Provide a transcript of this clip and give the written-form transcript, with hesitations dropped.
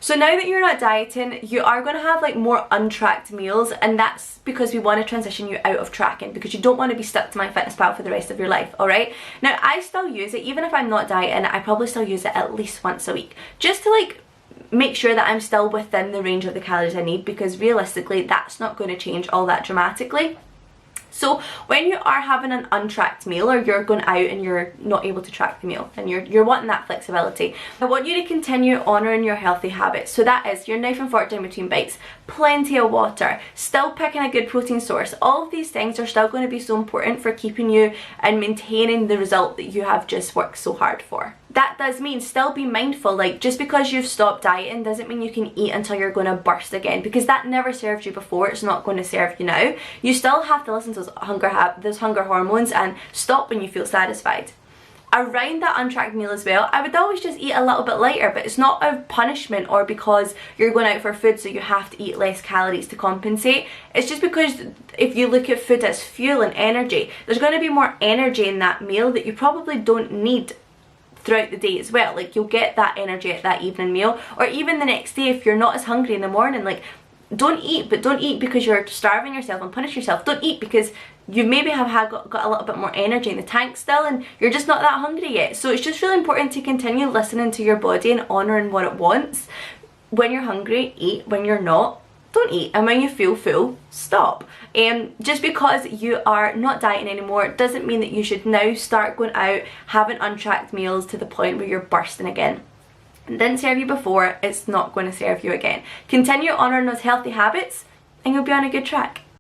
So now that you're not dieting, you are going to have like more untracked meals, and that's because we want to transition you out of tracking, because you don't want to be stuck to MyFitnessPal for the rest of your life, alright? Now I still use it, even if I'm not dieting, I probably still use it at least once a week, just to like make sure that I'm still within the range of the calories I need, because realistically that's not going to change all that dramatically. So when you are having an untracked meal, or you're going out and you're not able to track the meal and you're wanting that flexibility, I want you to continue honouring your healthy habits. So that is your knife and fork in between bites, plenty of water, still picking a good protein source. All of these things are still going to be so important for keeping you and maintaining the result that you have just worked so hard for. That does mean still be mindful, like just because you've stopped dieting doesn't mean you can eat until you're going to burst again, because that never served you before, it's not going to serve you now. You still have to listen to those hunger hormones and stop when you feel satisfied. Around that untracked meal as well, I would always just eat a little bit lighter, but it's not a punishment or because you're going out for food so you have to eat less calories to compensate. It's just because if you look at food as fuel and energy, there's going to be more energy in that meal that you probably don't need throughout the day as well. Like, you'll get that energy at that evening meal, or even the next day if you're not as hungry in the morning. Like, don't eat, but don't eat because you're starving yourself and punish yourself. Don't eat because you maybe have got a little bit more energy in the tank still and you're just not that hungry yet. So it's just really important to continue listening to your body and honouring what it wants. When you're hungry, eat. When you're not, don't eat. And when you feel full, stop. Just because you are not dieting anymore doesn't mean that you should now start going out having untracked meals to the point where you're bursting again. It didn't serve you before, it's not going to serve you again. Continue honouring those healthy habits and you'll be on a good track.